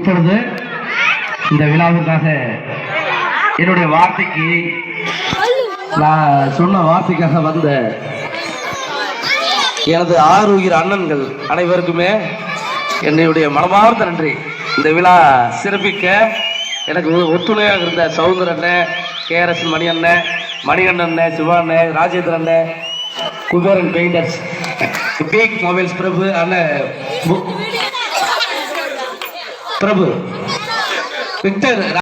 இப்பொழுது இந்த விழாவிற்காக என்னுடைய வார்த்தைக்கு நான் சொன்ன வார்த்தைக்காக வந்த எனது ஆறுயிர் அண்ணன்கள் அனைவருக்குமே என்னுடைய மனமார்ந்த நன்றி. இந்த விழா சிறப்பிக்க எனக்கு ஒத்துணையாக இருந்த சௌந்தர் அண்ணன், KRS மணி அண்ணன், மணிகண்டன் அண்ணன், சிவா அண்ணன், ராஜேந்திரன் அண்ணன், குபேரன் பெயிண்டர்ஸ், பீக் மொபைல்ஸ் பிரபு அண்ணன், பிரபு விக்டர்